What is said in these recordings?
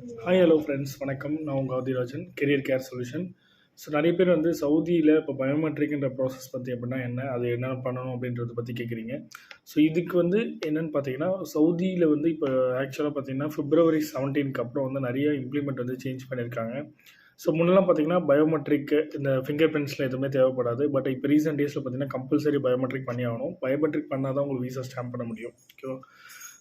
Hi hello friends வணக்கம். நான் உங்கள் Adhirajan, career care solution. So நிறைய பேர் வந்து சவுதியில் இப்போ பயோமெட்ரிக்ன்ற ப்ராசஸ் பற்றி அப்படின்னா என்ன, அது என்ன பண்ணணும் அப்படின்றத பற்றி கேட்குறீங்க. ஸோ இதுக்கு வந்து என்னென்னு பார்த்தீங்கன்னா, சவுதியில் வந்து இப்போ ஆக்சுவலாக பார்த்தீங்கன்னா February 17க்கு அப்புறம் வந்து நிறைய இம்ப்ளிமெண்ட் வந்து சேஞ்ச் பண்ணியிருக்காங்க. ஸோ முன்னெல்லாம் பார்த்தீங்கன்னா பயோமெட்ரிக் இந்த ஃபிங்கர் பிரிண்ட்ஸில் எதுவுமே தேவைப்படாது. பட் இப்போ ரீசெண்ட் டேஸில் பார்த்தீங்கன்னா கம்பல்சரி பயோமெட்ரிக் பண்ணி ஆகணும். பயோமெட்ரிக் பண்ணால் தான் உங்களுக்கு வீசா ஸ்டாம்ப் பண்ண முடியும். ஓகேவா?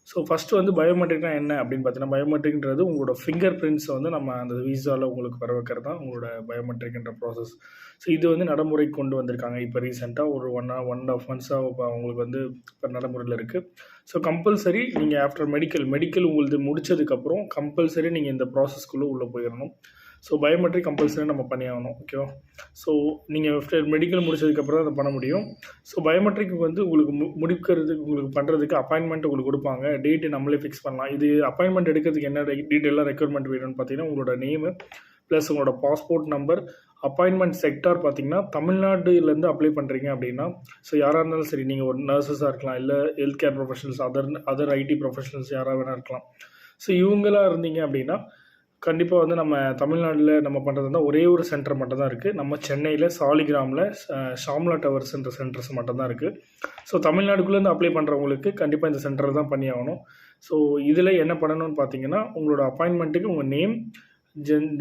ஸோ ஃபஸ்ட்டு வந்து பயோமெட்ரிக்னா என்ன அப்படின்னு பார்த்தீங்கன்னா, பயோமெட்ரிக்ன்றது உங்களோட ஃபிங்கர் பிரிண்ட்ஸை வந்து நம்ம அந்த வீசாவில் உங்களுக்கு வர வைக்கிறது தான் உங்களோட பயோமெட்ரிக்ன்ற ப்ராசஸ். ஸோ இது வந்து நடைமுறைக்கு கொண்டு வந்திருக்காங்க. இப்போ ரீசெண்டாக ஒரு 1.5 மந்த்ஸாக இப்போ உங்களுக்கு வந்து இப்போ நடைமுறையில் இருக்குது. ஸோ கம்பல்சரி நீங்கள் ஆஃப்டர் மெடிக்கல் உங்களுது முடித்ததுக்கப்புறம் கம்பல்சரி நீங்கள் இந்த ப்ராசஸ்க்குள்ளே உள்ளே போயிடணும். ஸோ பயோமெட்ரிக் கம்பல்சரி நம்ம பண்ணி ஆகணும். ஓகேவா? ஸோ நீங்கள் ஆஃப்டர் மெடிக்கல் முடிச்சதுக்கப்புறம் தான் அதை பண்ண முடியும். ஸோ பயோமெட்ரிக் வந்து உங்களுக்கு முடிக்கிறதுக்கு உங்களுக்கு பண்ணுறதுக்கு அப்பாயின்மெண்ட் உங்களுக்கு கொடுப்பாங்க. டேட்டு நம்மளே ஃபிக்ஸ் பண்ணலாம். இது அப்பாயின்மெண்ட் எடுக்கிறதுக்கு என்ன டீட்டெயிலாக ரெக்யர்மெண்ட் வேணும்னு பார்த்தீங்கன்னா, உங்களோட நேமு ப்ளஸ் உங்களோட பாஸ்போர்ட் நம்பர். அப்பாயின்மெண்ட் செக்டார் பார்த்தீங்கன்னா, தமிழ்நாடுலேருந்து அப்ளை பண்ணுறீங்க அப்படின்னா, ஸோ யாராக இருந்தாலும் சரி, நீங்கள் ஒரு நர்சஸாக இருக்கலாம், இல்லை health care professionals, other ID professionals யாராக வேணா இருக்கலாம். ஸோ இவங்களாக இருந்தீங்க அப்படின்னா கண்டிப்பாக வந்து நம்ம தமிழ்நாட்டில் நம்ம பண்ணுறது தான் ஒரே ஒரு சென்டர் மட்டும் தான் இருக்குது. நம்ம சென்னையில் சாலிகிராமில் ஷாம்லா டவர்ஸ்ன்ற சென்டர்ஸ் மட்டும் தான் இருக்குது. ஸோ தமிழ்நாடுக்குள்ளேருந்து அப்ளை பண்ணுறவங்களுக்கு கண்டிப்பாக இந்த சென்டர் தான் பண்ணி ஆகணும். ஸோ இதில் என்ன பண்ணணும்னு பார்த்தீங்கன்னா, உங்களோட அப்பாயின்மெண்ட்டுக்கு உங்கள் நேம்,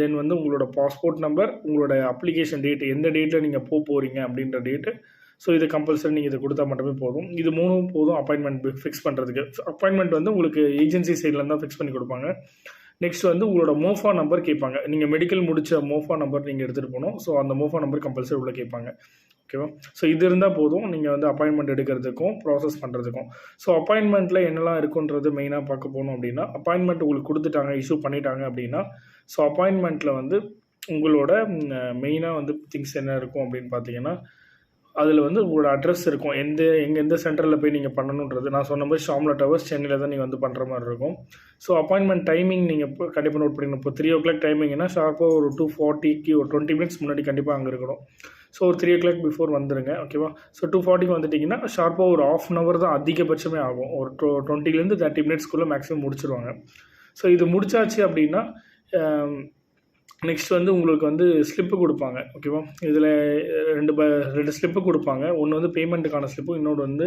தென் வந்து உங்களோட பாஸ்போர்ட் நம்பர், உங்களோட அப்ளிகேஷன் டேட், எந்த டேட்டில் நீங்கள் போகிறீங்க அப்படின்ற டேட்டு. ஸோ இது கம்பல்சரி நீங்கள் இதை கொடுத்தா மட்டுமே போதும். இது 3 போதும் அப்பாயின்மெண்ட் ஃபிக்ஸ் பண்ணுறதுக்கு. அப்பாயின்மெண்ட் வந்து உங்களுக்கு ஏஜென்சி சைட்லேருந்து தான் ஃபிக்ஸ் பண்ணி கொடுப்பாங்க. நெக்ஸ்ட் வந்து உங்களோட மோஃபா நம்பர் கேட்பாங்க. நீங்கள் மெடிக்கல் முடித்த மோஃபா நம்பர் நீங்கள் எடுத்துகிட்டு போகணும். ஸோ அந்த மோஃபா நம்பர் கம்பல்சரி உள்ளே கேட்பாங்க. ஓகேவா? ஸோ இது இருந்தால் போதும் நீங்கள் வந்து அப்பாயின்மெண்ட் எடுக்கிறதுக்கும் ப்ராசஸ் பண்ணுறதுக்கும். ஸோ அப்பாயின்மெண்ட்டில் என்னெல்லாம் இருக்குன்றது மெயினாக பார்க்க போகணும் அப்படின்னா, அப்பாயின்மெண்ட் உங்களுக்கு கொடுத்துட்டாங்க, இஷ்யூ பண்ணிட்டாங்க அப்படின்னா, ஸோ அப்பாயின்மெண்ட்டில் வந்து உங்களோட மெயினாக வந்து திங்ஸ் என்ன இருக்கும் அப்படின்னு பார்த்தீங்கன்னா, அதில் வந்து உங்களோட அட்ரஸ் இருக்கும். எந்த சென்டரில் போய் நீங்கள் பண்ணணுன்றது. நான் சொன்ன மாதிரி ஷாம்லா டவர்ஸ் சென்னையில் தான் நீங்கள் வந்து பண்ணுற மாதிரி இருக்கும். ஸோ அப்பாயின்மெண்ட் டைமிங் நீங்கள் இப்போ கண்டிப்பாக நோட் பண்ணிக்கணும். இப்போ 3 o'clock டைமிங்னா ஷார்ப்பாக ஒரு 2:40க்கு ஒரு 20 minutes முன்னாடி கண்டிப்பாக அங்கே இருக்கணும். ஸோ ஒரு 3 o'clock பிஃபோர் வந்துடுங்க. ஓகேவா? ஸோ 2:40க்கு வந்துட்டிங்கன்னா ஷார்ப்பாக ஒரு ½ an hour தான் அதிகபட்சமே ஆகும். ஒரு 20 to 30 minutesக்குள்ளே மேக்ஸிமம் முடிச்சிருவாங்க. ஸோ இது முடிச்சாச்சு அப்படின்னா நெக்ஸ்ட் வந்து உங்களுக்கு வந்து ஸ்லிப்பு கொடுப்பாங்க. ஓகேவா? இதில் 2 ஸ்லிப்பு கொடுப்பாங்க. ஒன்று வந்து பேமெண்ட்டுக்கான ஸ்லிப்பு, இன்னொன்று வந்து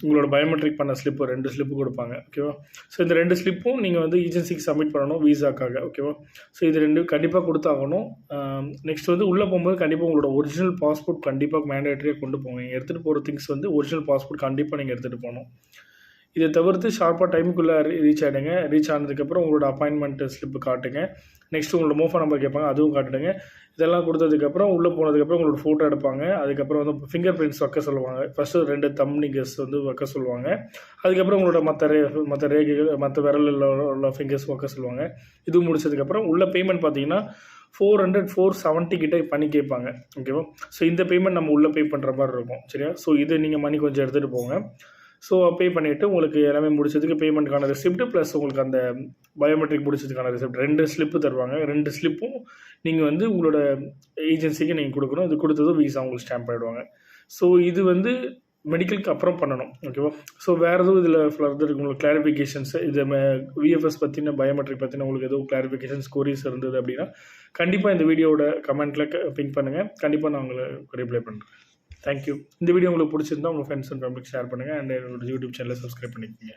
உங்களோட பயோமெட்ரிக் பண்ண ஸ்லிப்பு, 2 ஸ்லிப்பு கொடுப்பாங்க. ஓகேவா? ஸோ இந்த 2 ஸ்லிப்பும் நீங்கள் வந்து ஏஜென்சிக்கு சப்மிட் பண்ணணும் வீசாக்காக. ஓகேவா? ஸோ இது 2 கண்டிப்பாக கொடுத்தாகணும். நெக்ஸ்ட் வந்து உள்ளே போகும்போது கண்டிப்பாக உங்களோட ஒரிஜினல் பாஸ்போர்ட் கண்டிப்பாக மேண்டேட்டரியாக கொண்டு போங்க. நீங்கள் எடுத்துகிட்டு போகிற திங்ஸ் வந்து ஒரிஜினல் பாஸ்போர்ட் கண்டிப்பாக நீங்கள் எடுத்துகிட்டு போகணும். இதை தவிர்த்து ஷார்ப்பாக டைமுக்குள்ளே ரீச் ஆகிடுங்க. ரீச் ஆனதுக்கப்புறம் உங்களோட அப்பாயின்மெண்ட் ஸ்லிப்பு காட்டுங்க. நெக்ஸ்ட்டு உங்களோட மோஃபா நம்பர் கேட்பாங்க, அதுவும் காட்டுடுங்க. இதெல்லாம் கொடுத்ததுக்கப்புறம் உள்ளே போனதுக்கப்புறம் உங்களோட ஃபோட்டோ எடுப்பாங்க. அதுக்கப்புறம் வந்து ஃபிங்கர் பிரிண்ட்ஸ் வைக்க சொல்லுவாங்க. ஃபஸ்ட்டு 2 தம் நிகர்ஸ் வந்து வைக்க சொல்லுவாங்க. அதுக்கப்புறம் உங்களோட மற்ற ரேகைகள், மற்ற விரலில் உள்ள ஃபிங்கர்ஸ் வைக்க சொல்லுவாங்க. இது முடிச்சதுக்கப்புறம் உள்ள பேமெண்ட் பார்த்தீங்கன்னா 470 கிட்ட பண்ணி கேட்பாங்க. ஓகேவா? ஸோ இந்த பேமெண்ட் நம்ம உள்ளே பே பண்ணுற மாதிரி இருக்கும். சரியா? ஸோ இது நீங்கள் மணி கொஞ்சம் எடுத்துகிட்டு போங்க. ஸோ பே பண்ணிவிட்டு உங்களுக்கு எல்லாமே முடிச்சதுக்கு பேமெண்ட்டுக்கான ரெசிப்ட் ப்ளஸ் உங்களுக்கு அந்த பயோமெட்ரிக் முடிச்சதுக்கான ரெசிப்ட் 2 ஸ்லிப்பு தருவாங்க. 2 ஸ்லிப்பும் நீங்கள் வந்து உங்களோட ஏஜென்சிக்கு நீங்கள் கொடுக்கணும். இது கொடுத்ததும் வீசா உங்களுக்கு ஸ்டாம்ப் ஆகிடுவாங்க. ஸோ இது வந்து மெடிக்கலுக்கு அப்புறம் பண்ணணும். ஓகேவா? ஸோ வேறு எதுவும் இதில் ஃபர்தர் உங்களுக்கு கிளாரிஃபிகேஷன்ஸ், இது விஎஃப்எஸ் பற்றின பயோமெட்ரிக் பற்றின உங்களுக்கு எதுவும் கிளாரிஃபிகேஷன்ஸ் கோரிஸ் இருந்தது அப்படின்னா கண்டிப்பாக இந்த வீடியோட கமெண்ட்டில் பிங்க் பண்ணுங்கள். கண்டிப்பாக நான் உங்களுக்கு ரிப்ளை பண்ணுறேன். தேங்க்யூ. இந்த வீடியோ உங்களுக்கு பிடிச்சிருந்தா உங்கள் ஃப்ரெண்ட்ஸ் அண்ட் ஃபேமிலிக்கு ஷேர் பண்ணுங்கள். அண்ட் என்னோட யூடியூப் சேனலை சப்ஸ்கிரைப் பண்ணிக்கோங்க.